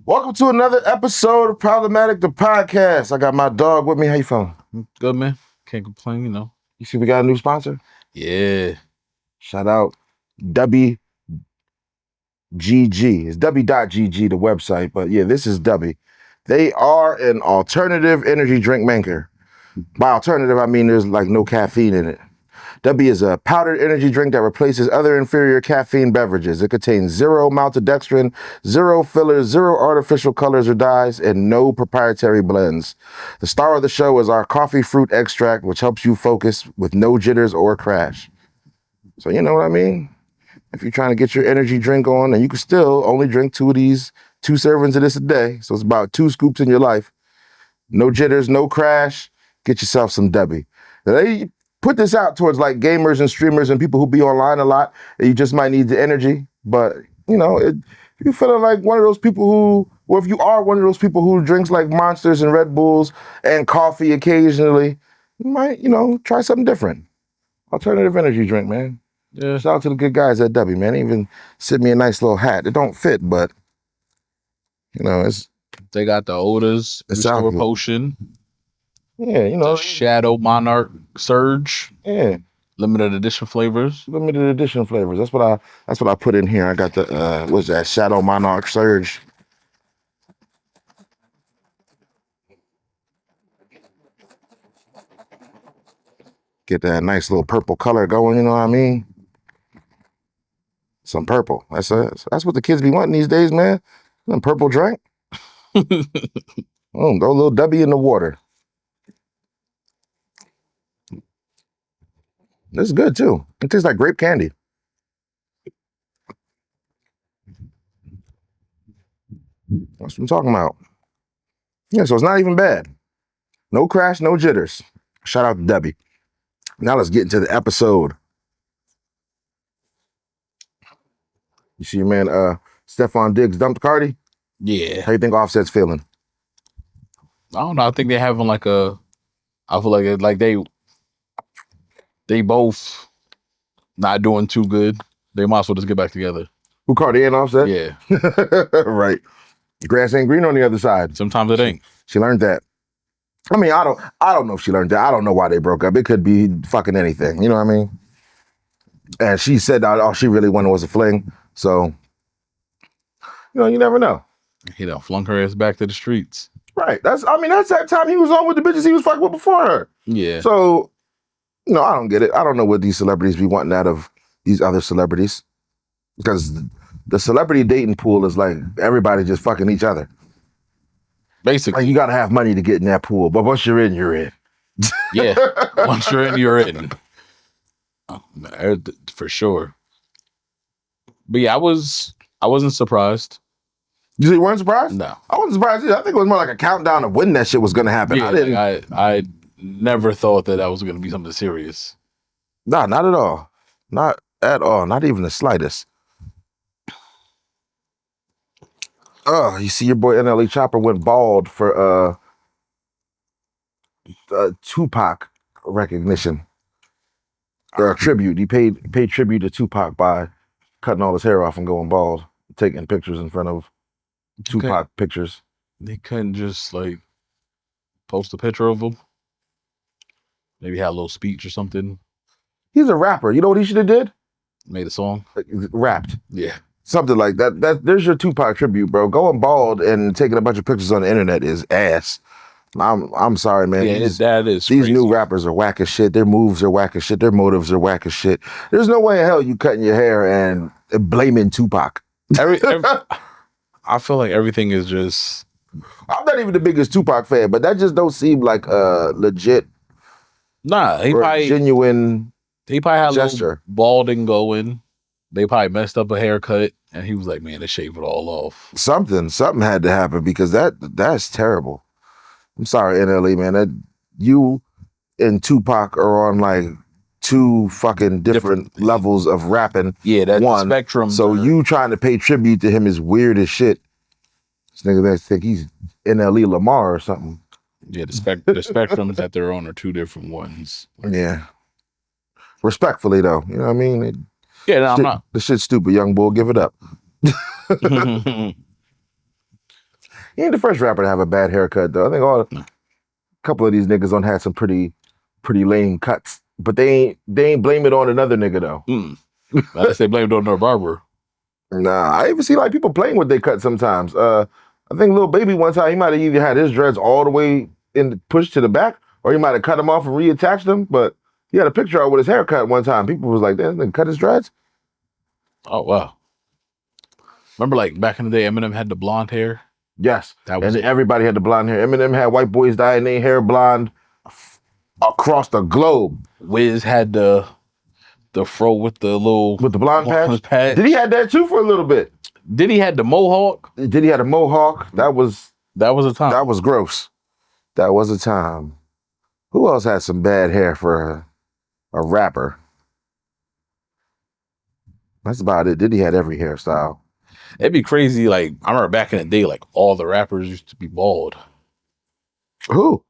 Welcome to another episode of Problematic the Podcast. I got my dog with me. How you feeling? Good, man. Can't complain, You see we got a new sponsor? Yeah. Shout out Dubby GG. It's Dubby.gg, the website, but yeah, this is Dubby. They are an alternative energy drink maker. By alternative, I mean there's like no caffeine in it. Dubby is a powdered energy drink that replaces other inferior caffeine beverages. It contains zero maltodextrin, zero fillers, zero artificial colors or dyes, and no proprietary blends. The star of the show is our coffee fruit extract, which helps you focus with no jitters or crash. So you know what I mean? If you're trying to get your energy drink on, and you can still only drink two servings of this a day, so it's about 2 scoops in your life. No jitters, no crash. Get yourself some Dubby. They put this out towards like gamers and streamers and people who be online a lot. And you just might need the energy. But, you know, if you're feeling like one of those people who, or if you are one of those people who drinks like Monsters and Red Bulls and coffee occasionally, you might, try something different. Alternative energy drink, man. Yeah. Shout out to the good guys at Dubby, man. They even sent me a nice little hat. It don't fit, but, They got the Oda's Restore Potion. Yeah, the Shadow Monarch Surge. Yeah. Limited edition flavors. That's what I put in here. I got the what's that? Shadow Monarch Surge. Get that nice little purple color going, you know what I mean? Some purple. That's what the kids be wanting these days, man. Some purple drink. Throw a little Dubby in the water. This is good too. It tastes like grape candy. That's what I'm talking about. Yeah, so it's not even bad. No crash, no jitters. Shout out to Dubby. Now let's get into the episode. You see your man Stefon Diggs dumped Cardi? Yeah. How you think Offset's feeling? I don't know. I think they're having I feel like they both not doing too good. They might as well just get back together. Who, Cardi and Offset? Yeah. Right. Grass ain't green on the other side. Sometimes it ain't. She learned that. I mean, I don't know if she learned that. I don't know why they broke up. It could be fucking anything. You know what I mean? And she said that all she really wanted was a fling. So, you never know. He done flung her ass back to the streets. Right. That's that time he was on with the bitches he was fucking with before her. Yeah. So, I don't get it. I don't know what these celebrities be wanting out of these other celebrities. Because the celebrity dating pool is like everybody just fucking each other. Basically. Like you gotta have money to get in that pool, but once you're in, you're in. Yeah. Once you're in, you're in. For sure. But yeah, I wasn't surprised. You say you weren't surprised? No. I wasn't surprised either. I think it was more like a countdown of when that shit was gonna happen. Yeah, I never thought that was gonna be something serious. Nah, not at all. Not at all. Not even the slightest. Oh, you see your boy NLE Choppa went bald for Tupac recognition. Or tribute. He paid tribute to Tupac by cutting all his hair off and going bald, taking pictures in front of Tupac pictures. They couldn't just post a picture of him. Maybe have a little speech or something. He's a rapper. You know what he should have did? Made a song. Rapped. Yeah. Something like that. There's your Tupac tribute, bro. Going bald and taking a bunch of pictures on the internet is ass. I'm sorry, man. Yeah, that is these crazy. new rappers are whack as shit. Their moves are whack as shit. Their motives are whack as shit. There's no way in hell you cutting your hair and blaming Tupac. I feel like everything is just. I'm not even the biggest Tupac fan, but that just don't seem like a legit. Nah, genuine. He probably had gesture. A little balding going. They probably messed up a haircut, and he was like, "Man, let's shave it all off." Something had to happen because that's terrible. I'm sorry, NLE, man. That you and Tupac are on like two fucking different levels of rapping. Yeah, that's the spectrum. So you trying to pay tribute to him is weird as shit. This nigga think he's NLE Lamar or something. Yeah, the spectrums that they're on are two different ones. Yeah. Respectfully though, you know what I mean? I'm not. The shit's stupid, young bull. Give it up. He ain't the first rapper to have a bad haircut though. I think a couple of these niggas done had some pretty lame cuts, but they ain't blame it on another nigga though. Unless they blamed it on their barber. Nah, I even see like people playing with their cut sometimes. I think Lil Baby one time he might have either had his dreads all the way pushed to the back, or he might have cut them off and reattached them. But he had a picture out with his haircut one time. People was like, "Damn, nigga cut his dreads." Oh wow! Remember, like back in the day, Eminem had the blonde hair. Yes, That was and everybody had the blonde hair. Eminem had white boys dyeing their hair blonde across the globe. Wiz had the fro with the little blonde patch. Did he had that too for a little bit? Did he had the mohawk? Did he had a mohawk? That was a time. That was gross. That was a time. Who else had some bad hair for a rapper? That's about it. Diddy had every hairstyle. It'd be crazy. Like I remember back in the day, like all the rappers used to be bald. Who?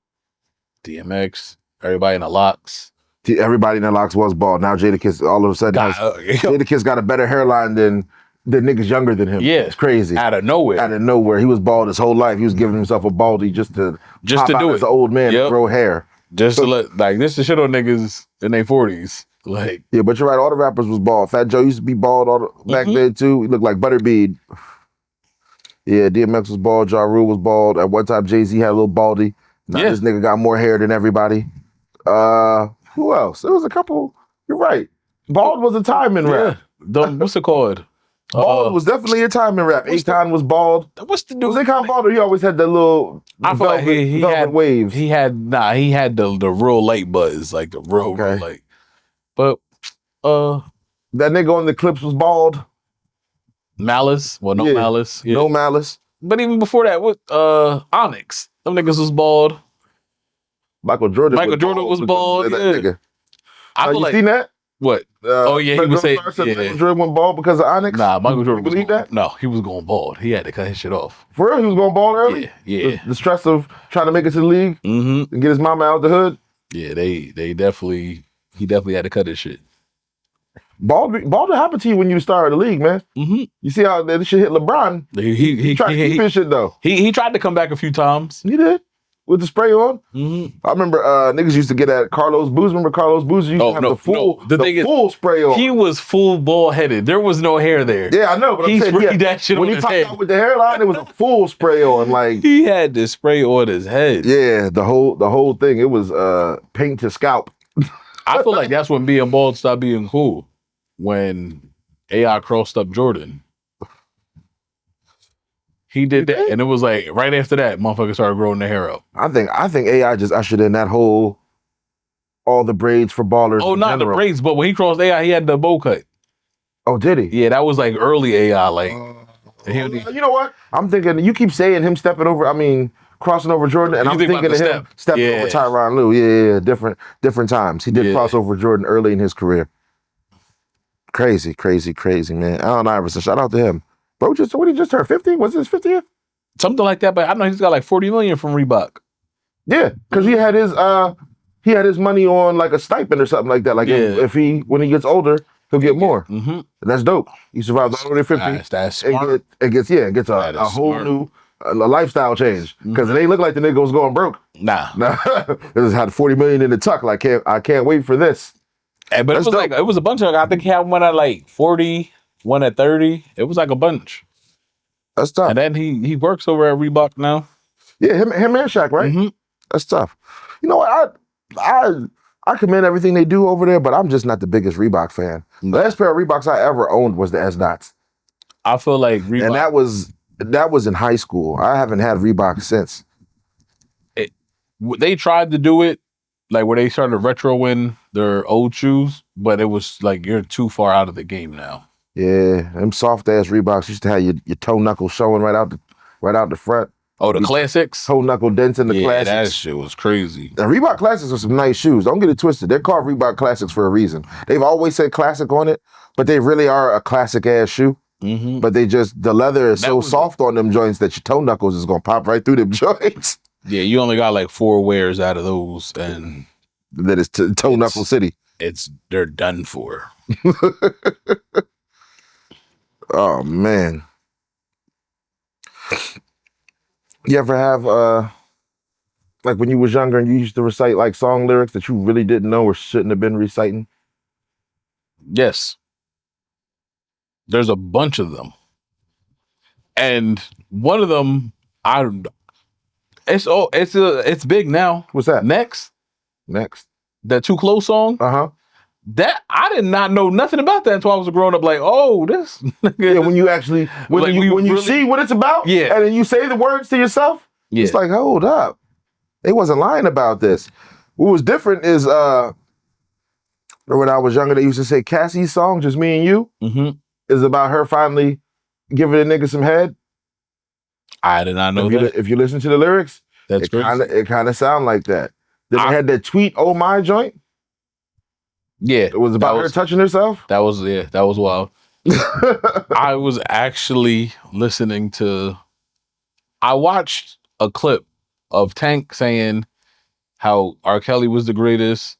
DMX, everybody in the locks. Everybody in the locks was bald. Now Jadakiss all of a sudden Jadakiss got a better hairline than niggas younger than him. Yeah, it's crazy. Out of nowhere, he was bald his whole life. He was giving himself a baldy just to do it as an old man to grow hair. Just to let this to shit on niggas in their 40s. Like yeah, but you're right. All the rappers was bald. Fat Joe used to be bald back then too. He looked like Butterbean. Yeah, DMX was bald. Ja Rule was bald. At one time, Jay-Z had a little baldy. Now this nigga got more hair than everybody. Who else? There was a couple. You're right. Bald was a time in rap. What's it called? Bald was definitely a time in rap. Akon was bald. What's the dude? Was Akon bald or he always had that little velvet waves? He had the real light buzz, like the real light. But that nigga on the clips was bald. Malice. Well, no Malice. Yeah. No Malice. But even before that, what Onyx? Them niggas was bald. Michael Jordan was bald. That nigga. I feel you like seen that? What? He was saying Michael Jordan went bald because of Onyx. Nah, Michael Jordan believe that? No, he was going bald. He had to cut his shit off. For real, he was going bald early. Yeah. The stress of trying to make it to the league and get his mama out the hood. Yeah, he definitely had to cut his shit. Bald happened to you when you started the league, man. You see how this shit hit LeBron? He tried to keep his shit though. He tried to come back a few times. He did. With the spray on. I remember niggas used to get at Carlos Boozer. Remember Carlos Boozer used to have the full spray on. He was full bald headed. There was no hair there. Yeah, I know, but I'm saying that shit when on he his popped head. out with the hairline, it was a full spray on. Like he had the spray on his head. Yeah, the whole thing. It was paint to scalp. I feel like that's when being bald stopped being cool. When AI crossed up Jordan. He did that, and it was like right after that, motherfuckers started growing their hair up. I think AI just ushered in that whole all the braids for ballers. Oh, not the braids, but when he crossed AI, he had the bow cut. Oh, did he? Yeah, that was like early AI. Like, you know what? I'm thinking you keep saying him stepping over. I mean, crossing over Jordan, and I'm thinking of him stepping over Tyronn Lue. Yeah, different times. He did cross over Jordan early in his career. Crazy, man. Allen Iverson, shout out to him. Bro, what he just turned 50? Was it his 50th? Something like that, but I know he's got like 40 million from Reebok. Yeah, because he had his money on like a stipend or something like that. Like if when he gets older, he'll get more. And that's dope. He survived all the way to 50. That's smart. It gets a whole new lifestyle change. Because it ain't look like the nigga was going broke. Nah. It just had 40 million in the tuck. Like I can't wait for this. But it was dope. Like it was a bunch of. I think he had one at like 40, one at 30. It was like a bunch. That's tough. And then he works over at Reebok now. Yeah, him and Shaq, right? That's tough. You know what? I commend everything they do over there, but I'm just not the biggest Reebok fan. The last pair of Reeboks I ever owned was the S-Dots. I feel like Reebok, and that was in high school. I haven't had Reebok since. They tried to do it. Like where they started retroing their old shoes, but it was like you're too far out of the game now. Yeah, them soft ass Reeboks used to have your toe knuckles showing right out the front. Oh, the classics? Toe knuckle dents in the classics. That shit was crazy. The Reebok classics are some nice shoes. Don't get it twisted. They're called Reebok classics for a reason. They've always said classic on it, but they really are a classic ass shoe. But the leather is so soft on them joints that your toe knuckles is gonna pop right through them joints. Yeah, you only got like 4 wears out of those, and that is toe knuckle city. They're done for. Oh man. You ever have like when you was younger and you used to recite like song lyrics that you really didn't know or shouldn't have been reciting? Yes. There's a bunch of them. And one of them, it's big now. What's that? Next, Next. that Too Close song. That I did not know nothing about that until I was a grown up. Like, oh, this. Yeah, when you actually when you really see what it's about, yeah, and then you say the words to yourself, yeah. It's like, hold up, they wasn't lying about this. What was different is when I was younger, they used to say Cassie's song, Just Me and You, is about her finally giving a nigga some head. I did not know that. If you listen to the lyrics, that's crazy. It kind of sound like that. Then they had that tweet, "Oh my" joint. Yeah, it was about her touching herself. That was wild. I was actually listening to. I watched a clip of Tank saying how R. Kelly was the greatest,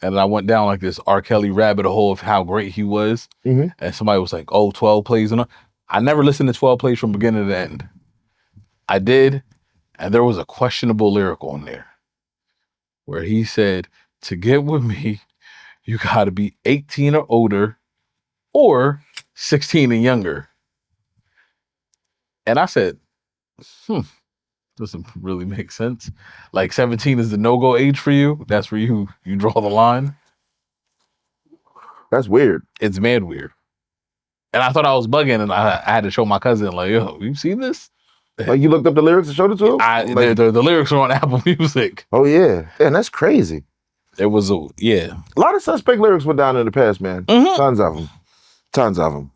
and I went down like this R. Kelly rabbit hole of how great he was. And somebody was like, "Oh, 12 plays," and I never listened to 12 plays from beginning to end. I did, and there was a questionable lyric on there where he said, "To get with me, you got to be 18 or older, or 16 and younger." And I said, doesn't really make sense. Like 17 is the no-go age for you. That's where you draw the line. That's weird. It's mad weird. And I thought I was bugging, and I had to show my cousin, like, yo, you see this? Like you looked up the lyrics and showed it to him? The lyrics are on Apple Music. Oh yeah. And that's crazy. It was a lot of suspect lyrics went down in the past, man. Tons of them.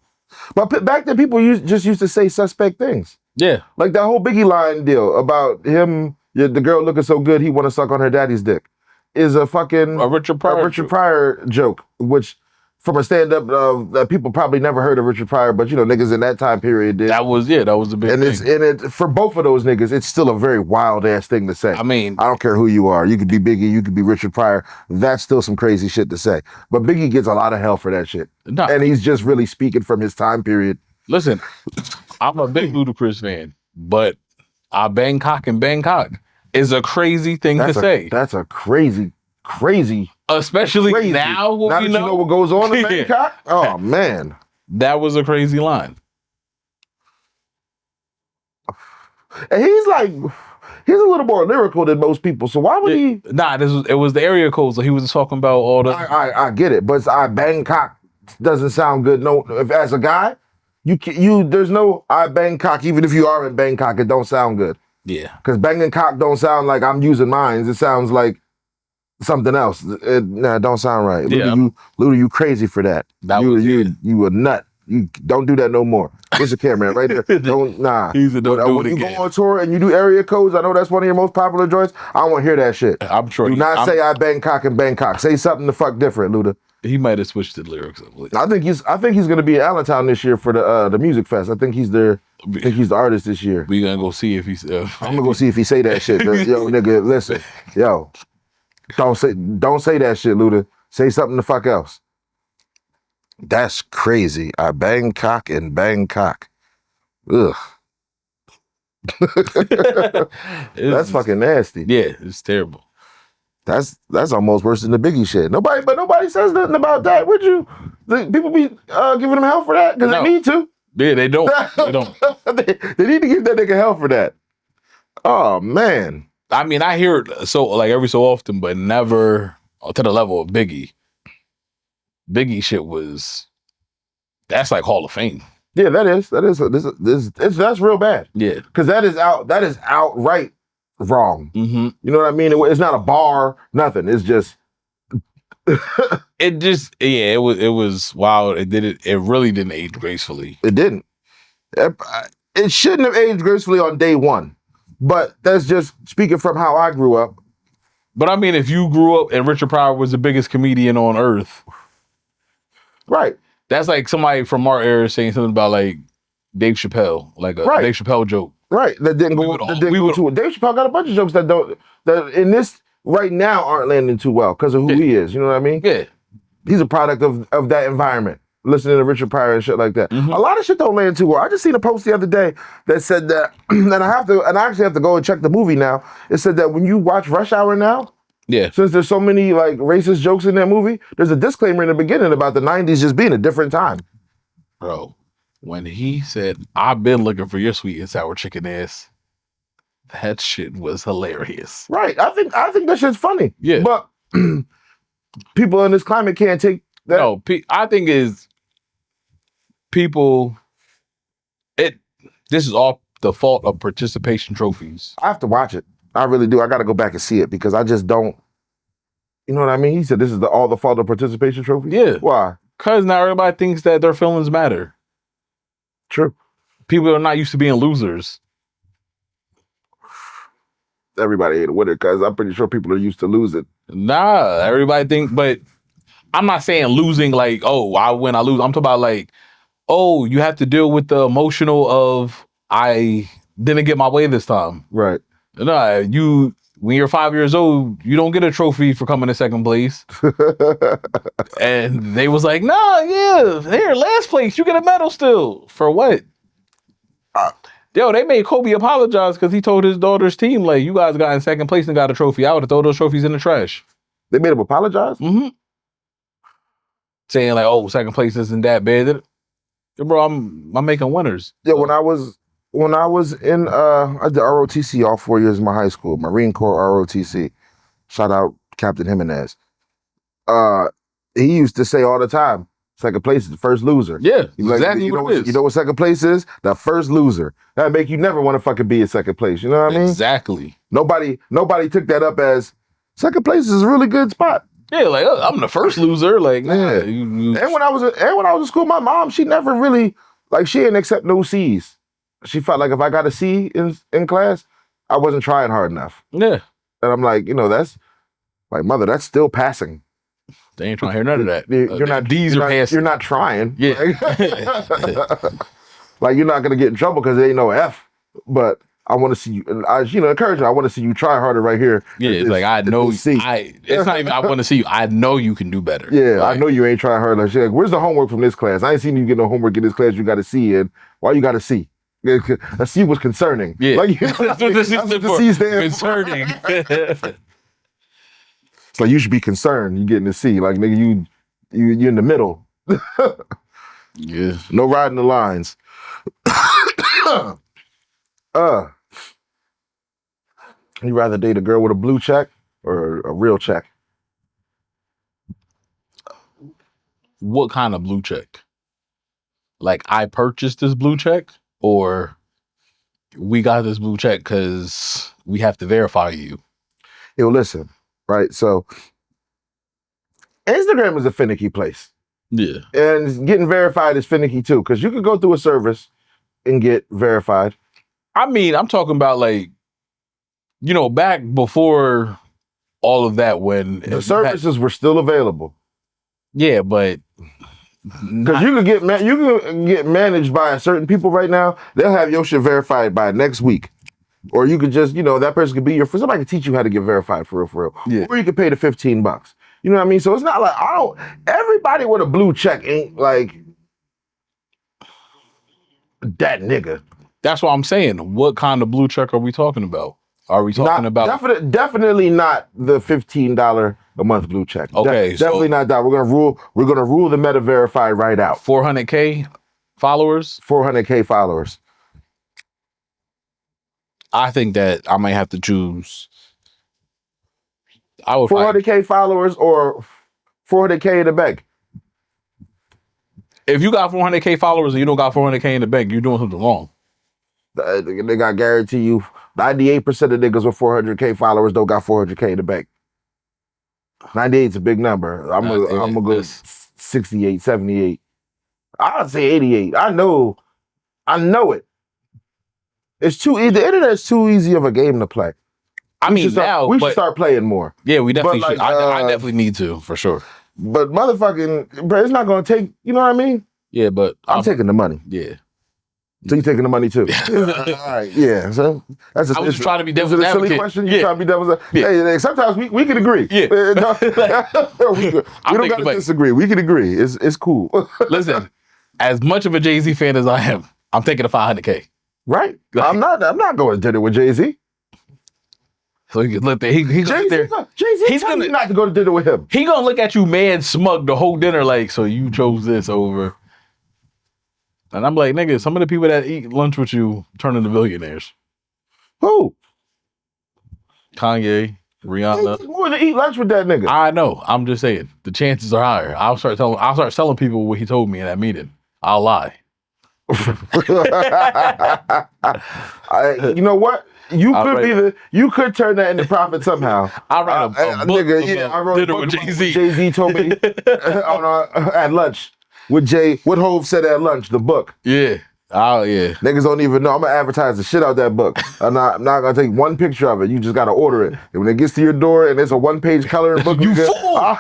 But back then, people just used to say suspect things. Yeah. Like that whole Biggie line deal about him, the girl looking so good, he want to suck on her daddy's dick, is a fucking Richard Pryor joke, which from a stand-up that people probably never heard of Richard Pryor, but you know, niggas in that time period did. That was a big thing. And for both of those niggas, it's still a very wild-ass thing to say. I mean, I don't care who you are. You could be Biggie, you could be Richard Pryor. That's still some crazy shit to say. But Biggie gets a lot of hell for that shit. No. And he's just really speaking from his time period. Listen, I'm a big Ludacris fan, but Bangkok and Bangkok is a crazy thing to say. That's a crazy. Especially crazy. Now that you know what goes on in Bangkok? Oh, man. That was a crazy line. And he's a little more lyrical than most people, so why would he? Nah, it was the area code, so he was talking about all the... I get it, but Bangkok doesn't sound good. No, if as a guy, there's no Bangkok, even if you are in Bangkok, it don't sound good. Yeah. Because Bangkok don't sound like I'm using mines. It sounds like something else. It don't sound right. Yeah. Luda, you crazy for that. You a nut. You don't do that no more. There's a camera right there. When you go on tour and you do area codes, I know that's one of your most popular joints. I don't want to hear that shit. I'm sure. Do not say Bangkok and Bangkok. Say something the fuck different, Luda. He might have switched the lyrics. I think he's gonna be in Allentown this year for the music fest. I think he's the artist this year. We gonna go see if he's. I'm gonna go see if he say that shit. Yo, nigga, listen, yo, don't say that shit, Luda. Say something the fuck else. That's crazy. Bangkok and Bangkok. Ugh. That's fucking nasty. Yeah, it's terrible. That's almost worse than the Biggie shit. Nobody says nothing about that. Would you? People be giving them hell for that because they need to. Yeah, they don't. They don't. They need to give that nigga hell for that. Oh man. I mean, I hear it every so often, but never to the level of Biggie. Biggie shit that's like Hall of Fame. Yeah, that's real bad. Yeah, because that is outright wrong. Mm-hmm. You know what I mean? It's not a bar, nothing. It's just. It was wild. It really didn't age gracefully. It didn't. It shouldn't have aged gracefully on day one. But that's just speaking from how I grew up. But I mean, if you grew up and Richard Pryor was the biggest comedian on earth. Right. That's like somebody from our era saying something about like Dave Chappelle, like a Dave Chappelle joke. Right. That didn't go too well. Dave Chappelle got a bunch of jokes that in this right now aren't landing too well because of who he is. You know what I mean? Yeah. He's a product of that environment. listening to Richard Pryor and shit like that. A lot of shit don't land too well. I just seen a post the other day that said that, and I actually have to go and check the movie now. It said that when you watch Rush Hour now, since there's so many like racist jokes in that movie, there's a disclaimer in the beginning about the 90s just being a different time. Bro, when he said, "I've been looking for your sweet and sour chicken ass," that shit was hilarious. Right. I think that shit's funny. Yeah. But people in this climate can't take that. No, I think is people. This is all the fault of participation trophies. I have to watch it. I really do. I got to go back and see it because I just don't. You know what I mean? He said this is all the fault of participation trophies. Yeah. Why? Because now everybody thinks that their feelings matter. True. People are not used to being losers. Everybody ain't a winner because I'm pretty sure people are used to losing. Nah, everybody think, but I'm not saying losing like, oh, I win, I lose. I'm talking about like, oh, you have to deal with the emotional of I didn't get my way this time. Right. Nah, when you're 5 years old, you don't get a trophy for coming in second place. And they was like, nah, yeah, here, last place, you get a medal still. For what? Yo, they made Kobe apologize because he told his daughter's team, like, you guys got in second place and got a trophy. I would have thrown those trophies in the trash. They made him apologize? Mm-hmm. Saying like, oh, second place isn't that bad. Bro, I'm making winners. Yeah, when I was in I did ROTC all 4 years of my high school, Marine Corps ROTC. Shout out Captain Jimenez. He used to say all the time, second place is the first loser. Yeah, exactly what it is. You know what second place is? The first loser. That make you never want to fucking be in second place. You know what I mean? Exactly. Nobody took that up as second place is a really good spot. Yeah, like I'm the first loser. Like, yeah. And when I was in school, my mom, she never really she didn't accept no C's. She felt like if I got a C in class, I wasn't trying hard enough. Yeah. And I'm like, that's like, mother, that's still passing. They ain't trying to hear none of that. You're not trying. Yeah. Like you're not gonna get in trouble because there ain't no F. But I want to see you, and encourage you. I want to see you try harder right here. Yeah, it's like I know. It's not even I want to see you. I know you can do better. Yeah, I know you ain't trying hard. Like, where's the homework from this class? I ain't seen you get no homework in this class. You got a C in. Why you got a C? A C was concerning. Yeah, like that's what the C stands for. Concerning. It's like you should be concerned. You getting a C. Like nigga, you in the middle. Yeah. No riding the lines. You rather date a girl with a blue check or a real check? What kind of blue check? Like I purchased this blue check, or we got this blue check because we have to verify you? Yo, listen, right? So Instagram is a finicky place. Yeah. And getting verified is finicky too, because you could go through a service and get verified. I mean, I'm talking about like, back before all of that when the services were still available. Yeah, but because you can get managed by certain people right now. They'll have your shit verified by next week. Or you could just, that person could be somebody can teach you how to get verified for real. Yeah. Or you could pay the $15. You know what I mean? So it's not like everybody with a blue check ain't like that nigga. That's what I'm saying. What kind of blue check are we talking about? Are we talking about definitely not the $15 a month blue check? Okay, definitely not that. We're gonna rule the Meta verified right out. 400K followers. 400K followers. I think that I might have to choose. I would 400K followers or 400K in the bank. If you got 400K followers and you don't got 400K in the bank, you're doing something wrong. They got guarantee you 98% of niggas with 400K followers don't got 400K in the bank. 98 is a big number. I'm gonna go 68, 78. I'd say 88. I know it. It's too easy. The internet's too easy of a game to play. We should start playing more. Yeah, we definitely should. I definitely need to, for sure. But motherfucking, bro, it's not gonna take. You know what I mean? Yeah, but I'm taking the money. Yeah. So you taking the money too? All right, yeah. So that's I was just trying to be devil's advocate. advocate. Silly question. You Yeah. trying to be devil's advocate? Yeah. Hey, sometimes we can agree. Yeah. We don't got to disagree. We can agree. It's cool. Listen, as much of a Jay-Z fan as I am, I'm taking a $500K. Right? Like, I'm not going to dinner with Jay-Z. So he look there. He Jay-Z, there. He's gonna not to go to dinner with him. He gonna look at you mad smug the whole dinner like, so you chose this over. And I'm like, nigga, some of the people that eat lunch with you turn into billionaires. Who? Kanye, Rihanna. Who want to eat lunch with that nigga? I know. I'm just saying the chances are higher. I'll start telling people what he told me in that meeting. I'll lie. You know what? You could turn that into profit somehow. I write a book nigga. I wrote a book with Jay-Z. Jay-Z told me at lunch with Hov said at lunch. The book. Yeah. Oh yeah. Niggas don't even know. I'm gonna advertise the shit out that book. I'm not gonna take one picture of it. You just gotta order it. And when it gets to your door and it's a 1-page coloring book, you fool! I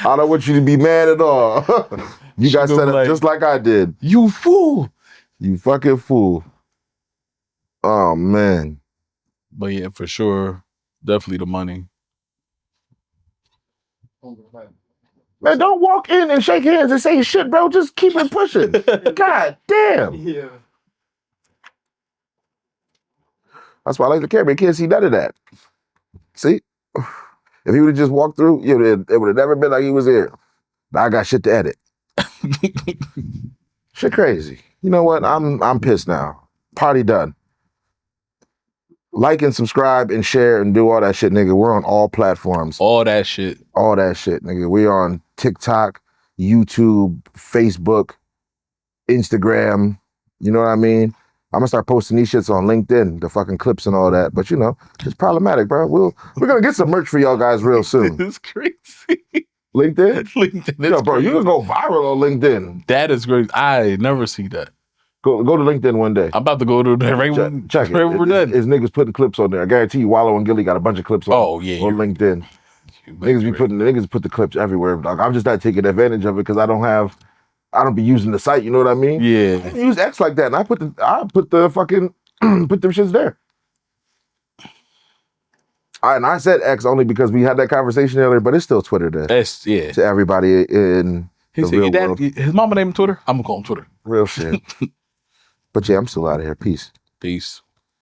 don't want you to be mad at all. You got set up just like I did. You fool! You fucking fool. Oh man. But yeah, for sure, definitely the money. Man, don't walk in and shake hands and say shit, bro. Just keep it pushing. God damn. Yeah. That's why I like the camera. You can't see none of that. See? If he would have just walked through, it would have never been like he was here. Now I got shit to edit. Shit crazy. You know what? I'm pissed now. Party done. Like and subscribe and share and do all that shit, nigga. We're on all platforms. All that shit. All that shit, nigga. We on TikTok, YouTube, Facebook, Instagram. You know what I mean? I'm gonna start posting these shits on LinkedIn, the fucking clips and all that. But you know, it's problematic, bro. We're gonna get some merch for y'all guys real soon. It's crazy. LinkedIn? LinkedIn. Yo, bro, crazy. you can go viral on LinkedIn. That is great. I never see that. Go to LinkedIn one day. I'm about to go to that right Check it. right when we're done. It's niggas putting clips on there. I guarantee you, Wallow and Gilly got a bunch of clips on LinkedIn. Niggas put the clips everywhere. Dog. I'm just not taking advantage of it because I don't be using the site. You know what I mean? Yeah. I use X like that, and I put the fucking put them shits there. And I said X only because we had that conversation earlier, but it's still Twitter to everybody in the real world. His mama named him Twitter. I'm gonna call him Twitter. Real shit. But yeah, I'm still out of here. Peace. Peace.